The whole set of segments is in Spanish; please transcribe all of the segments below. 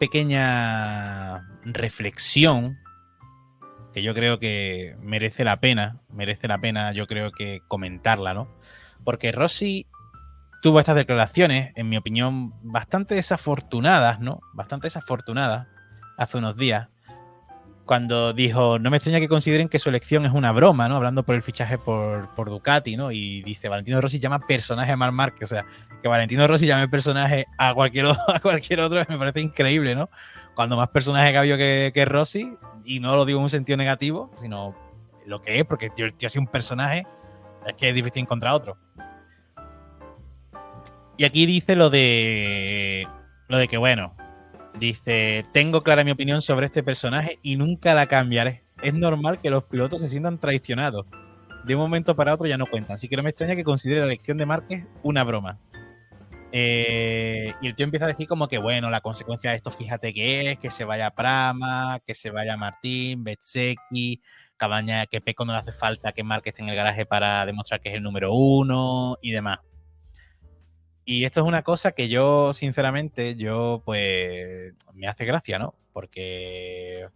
pequeña reflexión que yo creo que merece la pena, yo creo que comentarla, ¿no? Porque Rossi tuvo estas declaraciones, en mi opinión, bastante desafortunadas, ¿no? Bastante desafortunadas hace unos días, cuando dijo, no me extraña que consideren que su elección es una broma, ¿no? Hablando por el fichaje por Ducati, ¿no? Y dice, Valentino Rossi llama personaje a Marc Márquez. O sea, que Valentino Rossi llame personaje a cualquier otro me parece increíble, ¿no? Cuando más personaje que ha habido que Rossi, y no lo digo en un sentido negativo, sino lo que es, porque el tío ha sido un personaje, es que es difícil encontrar otro. Y aquí dice lo de que, bueno, dice, tengo clara mi opinión sobre este personaje y nunca la cambiaré. Es normal que los pilotos se sientan traicionados. De un momento para otro ya no cuentan. Así que no me extraña que considere la elección de Márquez una broma. Y el tío empieza a decir como que, bueno, la consecuencia de esto, fíjate que es, que se vaya Prama, que se vaya Martín, Bezzecchi, Cabaña, que Pecco no le hace falta que Márquez esté en el garaje para demostrar que es el número 1 y demás. Y esto es una cosa que yo, sinceramente, pues me hace gracia, ¿no? Porque,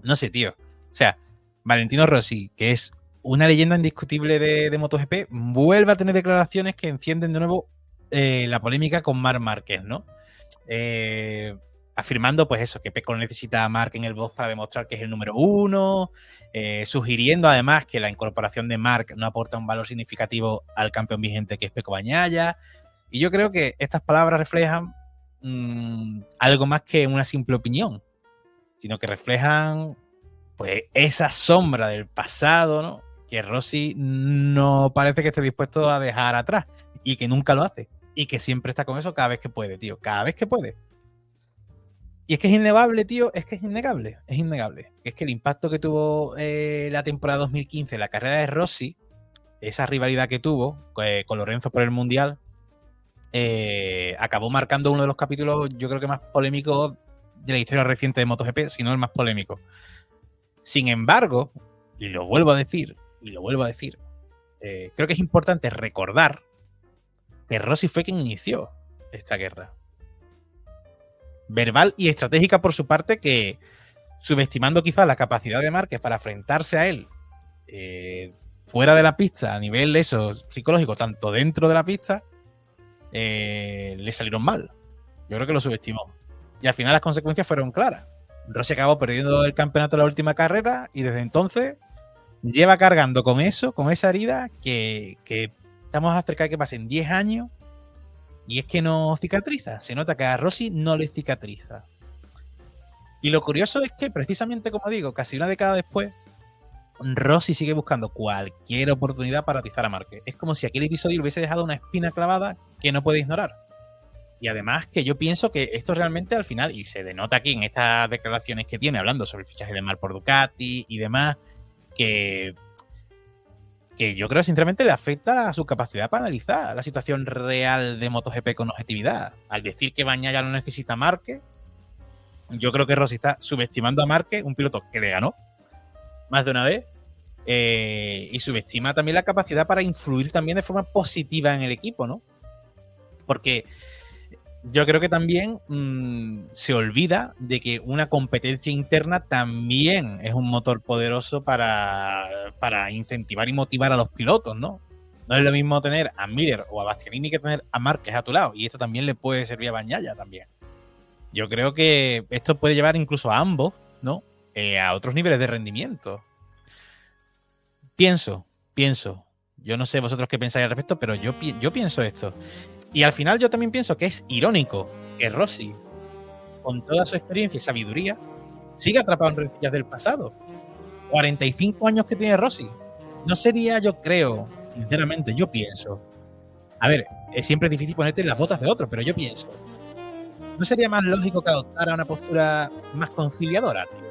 no sé, tío. O sea, Valentino Rossi, que es una leyenda indiscutible de MotoGP, vuelve a tener declaraciones que encienden de nuevo la polémica con Marc Márquez, ¿no? Afirmando, pues eso, que Pecco necesita a Marc en el box para demostrar que es el número 1, sugiriendo además que la incorporación de Marc no aporta un valor significativo al campeón vigente que es Pecco Bagnaia. Y yo creo que estas palabras reflejan algo más que una simple opinión, sino que reflejan pues esa sombra del pasado, ¿no? Que Rossi no parece que esté dispuesto a dejar atrás y que nunca lo hace y que siempre está con eso cada vez que puede, tío, cada vez que puede. Y es que es innegable, tío, es que es innegable. Es que el impacto que tuvo la temporada 2015, la carrera de Rossi, esa rivalidad que tuvo con Lorenzo por el Mundial, acabó marcando uno de los capítulos, yo creo que más polémicos de la historia reciente de MotoGP, si no el más polémico. Sin embargo, y lo vuelvo a decir, creo que es importante recordar que Rossi fue quien inició esta guerra. Verbal y estratégica por su parte, que subestimando quizás la capacidad de Márquez para enfrentarse a él fuera de la pista, a nivel eso psicológico, tanto dentro de la pista, le salieron mal. Yo creo que lo subestimó. Y al final las consecuencias fueron claras. Rossi acabó perdiendo el campeonato en la última carrera y desde entonces lleva cargando con eso, con esa herida, que estamos acerca de que pasen 10 años y es que no cicatriza. Se nota que a Rossi no le cicatriza. Y lo curioso es que, precisamente como digo, casi una década después, Rossi sigue buscando cualquier oportunidad para atizar a Márquez. Es como si aquel episodio le hubiese dejado una espina clavada que no puede ignorar. Y además que yo pienso que esto realmente al final, y se denota aquí en estas declaraciones que tiene, hablando sobre el fichaje de Marc por Ducati y demás, que yo creo sinceramente le afecta a su capacidad para analizar la situación real de MotoGP con objetividad. Al decir que Bagnaia no necesita a Márquez, yo creo que Rossi está subestimando a Márquez, un piloto que le ganó más de una vez, y subestima también la capacidad para influir también de forma positiva en el equipo, ¿no? Porque yo creo que también se olvida de que una competencia interna también es un motor poderoso para incentivar y motivar a los pilotos, ¿no? No es lo mismo tener a Miller o a Bastianini que tener a Márquez a tu lado. Y esto también le puede servir a Bagnaia también. Yo creo que esto puede llevar incluso a ambos, ¿no? A otros niveles de rendimiento. Pienso. Yo no sé vosotros qué pensáis al respecto, pero yo pienso esto. Y al final yo también pienso que es irónico que Rossi, con toda su experiencia y sabiduría, siga atrapado en rencillas del pasado. 45 años que tiene Rossi. No sería, yo creo, sinceramente, yo pienso. A ver, siempre es difícil ponerte en las botas de otro, pero yo pienso. ¿No sería más lógico que adoptara una postura más conciliadora, tío?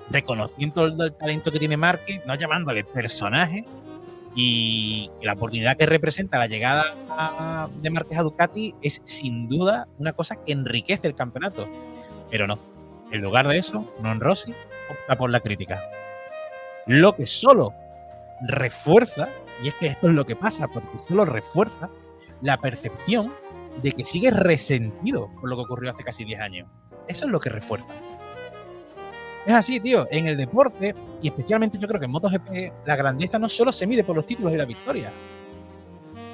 Reconociendo el talento que tiene Márquez, no llamándole personaje, y la oportunidad que representa la llegada de Márquez a Ducati es sin duda una cosa que enriquece el campeonato. Pero no, en lugar de eso, Non Rossi opta por la crítica. Lo que solo refuerza, y es que esto es lo que pasa, porque solo refuerza la percepción de que sigue resentido por lo que ocurrió hace casi 10 años. Eso es lo que refuerza. Es así, tío. En el deporte, y especialmente yo creo que en MotoGP, la grandeza no solo se mide por los títulos y la victoria,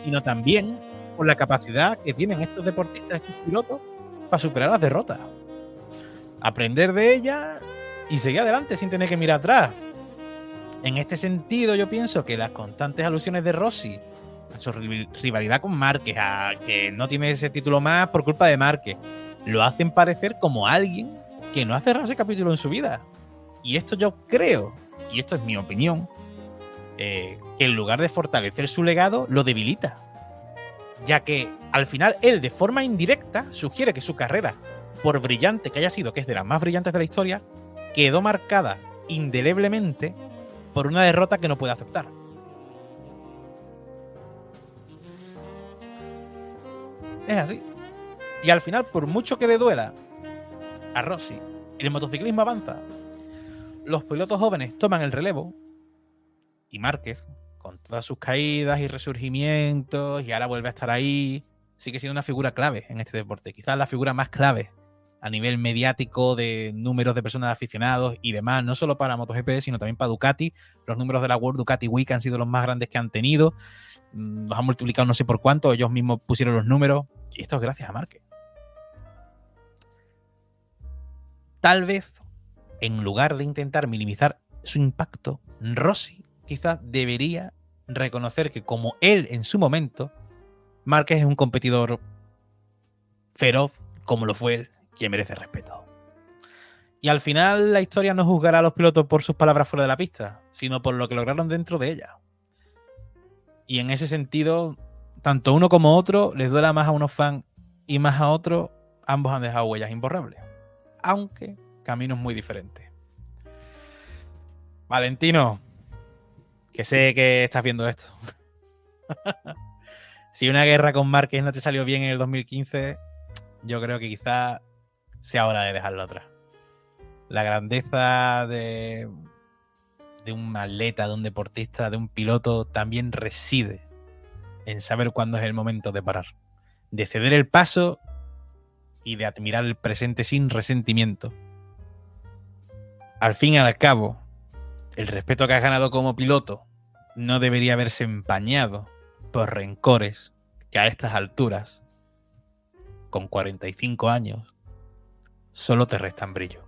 sino también por la capacidad que tienen estos deportistas, estos pilotos, para superar las derrotas. Aprender de ellas y seguir adelante sin tener que mirar atrás. En este sentido, yo pienso que las constantes alusiones de Rossi a su rivalidad con Márquez, a que no tiene ese título más por culpa de Márquez, lo hacen parecer como alguien que no ha cerrado ese capítulo en su vida. Y esto yo creo, y esto es mi opinión, que en lugar de fortalecer su legado, lo debilita. Ya que al final él, de forma indirecta, sugiere que su carrera, por brillante que haya sido, que es de las más brillantes de la historia, quedó marcada indeleblemente por una derrota que no puede aceptar. Es así. Y al final, por mucho que le duela a Rossi, el motociclismo avanza, los pilotos jóvenes toman el relevo y Márquez, con todas sus caídas y resurgimientos, y ahora vuelve a estar ahí, sigue siendo una figura clave en este deporte. Quizás la figura más clave a nivel mediático de números de personas aficionados y demás, no solo para MotoGP, sino también para Ducati. Los números de la World Ducati Week han sido los más grandes que han tenido. Los han multiplicado no sé por cuánto, ellos mismos pusieron los números, y esto es gracias a Márquez. Tal vez, en lugar de intentar minimizar su impacto, Rossi quizás debería reconocer que, como él en su momento, Márquez es un competidor feroz, como lo fue él, que merece respeto. Y al final la historia no juzgará a los pilotos por sus palabras fuera de la pista, sino por lo que lograron dentro de ella. Y en ese sentido, tanto uno como otro les duela más a unos fans y más a otros, ambos han dejado huellas imborrables, aunque caminos muy diferentes. Valentino, que sé que estás viendo esto. Si una guerra con Márquez no te salió bien en el 2015, yo creo que quizás sea hora de dejarlo atrás. La grandeza de un atleta, de un deportista, de un piloto, también reside en saber cuándo es el momento de parar, de ceder el paso y de admirar el presente sin resentimiento. Al fin y al cabo, el respeto que has ganado como piloto no debería haberse empañado por rencores que a estas alturas, con 45 años, solo te restan brillo.